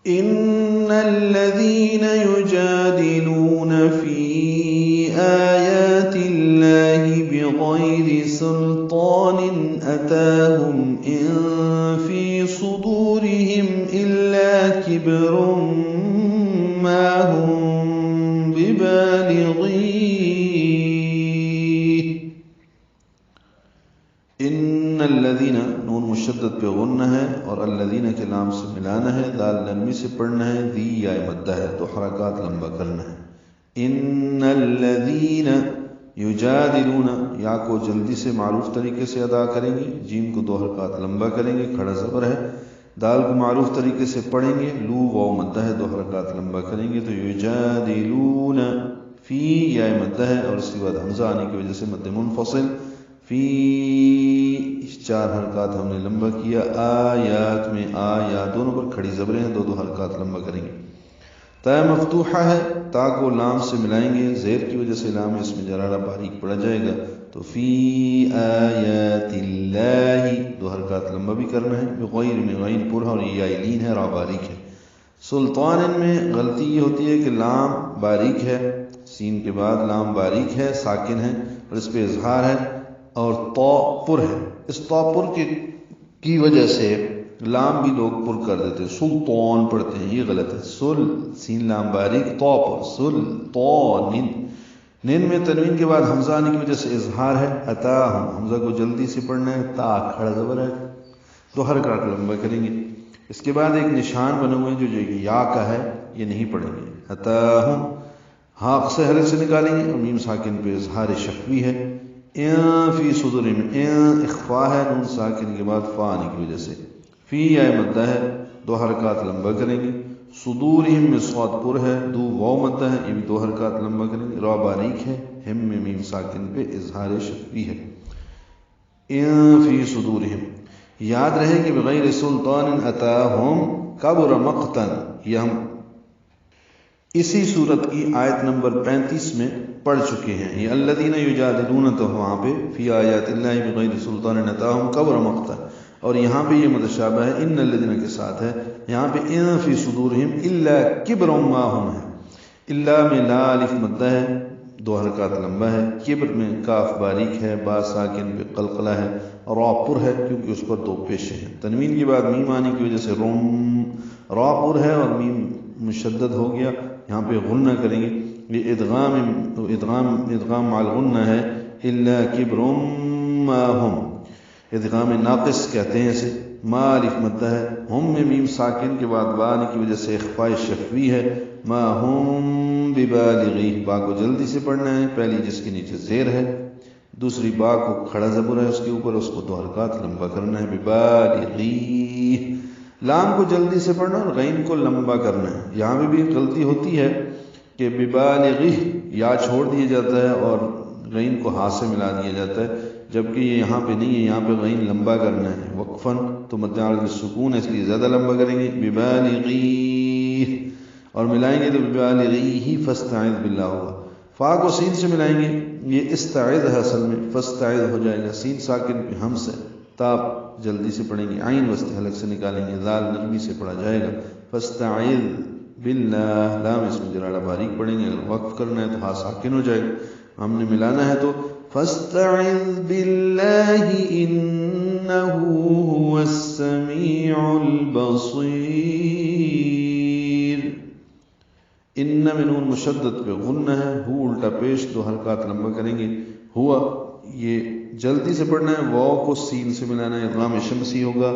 ان الذين يجادلون في آيات الله بغير سلطان أتاهم إن في صدورهم إلا كبر ما هم ببالغيه. ان الذین نون مشدد پہ غنہ ہے اور الذین کے لام سے ملانا ہے، دال نرمی سے پڑھنا ہے، دی یا مدہ ہے تو حرکات لمبا کرنا ہے. ان الذین یجادلون، یا کو جلدی سے معروف طریقے سے ادا کریں گے، جیم کو 2 حرکات لمبا کریں گے، کھڑا زبر ہے، دال کو معروف طریقے سے پڑھیں گے، لو واو مدہ ہے، 2 حرکات لمبا کریں گے تو یجادلون، فی یا مدہ ہے اور اس کے بعد حمزہ آنے کی وجہ سے مد منفصل، فی 4 حرکات ہم نے لمبا کیا. آیات میں آیا دونوں پر کھڑی زبریں ہیں، 2 حرکات لمبا کریں گے. تا مفتوحہ ہے، تا کو لام سے ملائیں گے، زیر کی وجہ سے لام اس میں جرارہ باریک پڑا جائے گا تو فی آیات اللہ 2 حرکات لمبا بھی کرنا ہے. بغیر میں غین پر اور یا لین ہے، را باریک ہے. سلطان میں غلطی یہ ہوتی ہے کہ لام باریک ہے، سین کے بعد لام باریک ہے، ساکن ہے اور اس پہ اظہار ہے اور تو پر ہے. اس تو پر کی وجہ سے لام بھی لوگ پر کر دیتے ہیں، سلطان پڑھتے ہیں، یہ غلط ہے. سل سین لام باریک، تو پر سلطان. نین میں تنوین کے بعد حمزہ آنے کی وجہ سے اظہار ہے. اتاہم حمزہ کو جلدی سے پڑھنا ہے، تا کھڑا زبر ہے، 2 حرکات لمبا کریں گے. اس کے بعد ایک نشان بنے ہوئے جو یا کا ہے، یہ نہیں پڑھیں گے. اتاہم حاق سے حرف سے نکالیں گے اور میم ساکن پہ اظہار شفوی ہے. فی صدورہم، اخفا ہے، نون ساکن کے بعد فا آنے کی وجہ سے. فی یا مدہ ہے، 2 حرکات لمبا کریں گے. صدورہم میں صاد پر ہے، دو واو مدہ ہے، یہ بھی 2 حرکات لمبا کریں گے. را باریک ہے، ہم میں میم ساکن پہ اظہار شفوی ہے. فی صدورہم یاد رہے کہ بغیر سلطان اتاہم کبر مقتا، یہ ہم اسی صورت کی آیت نمبر 35 میں پڑھ چکے ہیں. یہ الذین یجادلون تو وہاں پہ فی آیات اللہ بغیر سلطان اتاہم کبر مقتا، اور یہاں پہ یہ متشابہ ہے ان الذین کے ساتھ ہے. یہاں پہ ان فی صدورہم الا کبر ما ہم ہے، الا میں لا الف مدہ ہے، 2 حرکات لمبا ہے. کبر میں کاف باریک ہے، با ساکن پہ قلقلہ ہے، را پر ہے کیونکہ اس پر 2 پیشیں ہیں. تنوین کے بعد میم آنے کی وجہ سے روم، را پر ہے اور میم مشدد ہو گیا، یہاں پہ غنہ کریں گے. یہ ادغام مع الغنہ ہے. الا کبر ما ہم، ادغام ناقص کہتے ہیں اسے. ما الف مدہ ہے، ہم میں میم ساکن کے بعد با آنے کی وجہ سے اخفاء شفوی ہے. ما ہم ببالغی، با کو جلدی سے پڑھنا ہے، پہلی جس کے نیچے زیر ہے، دوسری با کو کھڑا زبر ہے اس کے اوپر، اس کو 2 حرکات لمبا کرنا ہے. ببالغی لام کو جلدی سے پڑھنا اور غین کو لمبا کرنا ہے. یہاں بھی غلطی ہوتی ہے کہ ببالغی یا چھوڑ دیا جاتا ہے اور غین کو ہاتھ سے ملا دیا جاتا ہے، جبکہ یہ یہاں پہ نہیں ہے، یہاں پہ غین لمبا کرنا ہے وقفاً، تو مد عارض سکون ہے اس لیے زیادہ لمبا کریں گے. ببالغی اور ملائیں گے تو ببالغی فاستعذ باللہ ہوگا. فا کو سین سے ملائیں گے، یہ استعذ ہے اصل میں، فاستعذ ہو جائے گا. سین ساکن پہ ہم سے، تاب جلدی سے پڑھیں گے، عین وسط حلق سے نکالیں گے، ذال نرمی سے پڑھا جائے گا. فاستعذ باللہ، لام اس میں جرارہ باریک پڑھیں گے. اگر وقف کرنا ہے تو ہاں ساکن ہو جائے گا. ہم نے ملانا ہے تو فاستعذ باللہ انہ هو السمیع البصیر. ان میں نون مشدد پہ غنہ ہے، ہو الٹا پیش، 2 حرکات لمبا کریں گے. ہوا یہ جلدی سے پڑھنا ہے، واو کو سین سے ملانا ہے، ادغام شمسی ہوگا.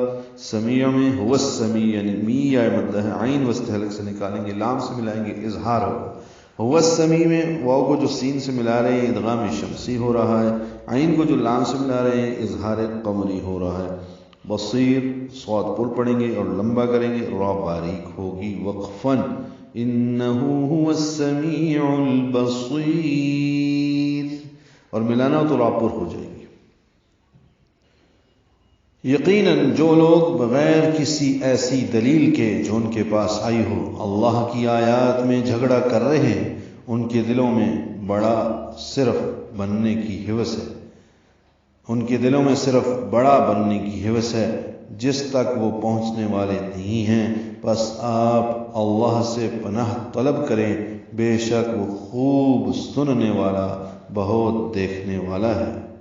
سمیع میں هو السمیع یعنی می یا مدہ ہے، عین وسط حلق سے نکالیں گے، لام سے ملائیں گے، اظہار ہوگا. هو السمیع میں واو کو جو سین سے ملا رہے ہیں ادغام شمسی ہو رہا ہے، عین کو جو لام سے ملا رہے ہیں اظہار قمری ہو رہا ہے. بصیر صاد پر پڑھیں گے اور لمبا کریں گے، را باریک ہوگی وقفاً. انہ هو السمیع البصیر، اور ملانا ہو تو را پر ہو جائے گی. یقیناً جو لوگ بغیر کسی ایسی دلیل کے جو ان کے پاس آئی ہو اللہ کی آیات میں جھگڑا کر رہے ہیں، ان کے دلوں میں بڑا صرف بننے کی ہوس ہے، ان کے دلوں میں صرف بڑا بننے کی ہوس ہے. جس تک وہ پہنچنے والے نہیں ہیں، بس آپ اللہ سے پناہ طلب کریں، بے شک وہ خوب سننے والا، بہت دیکھنے والا ہے۔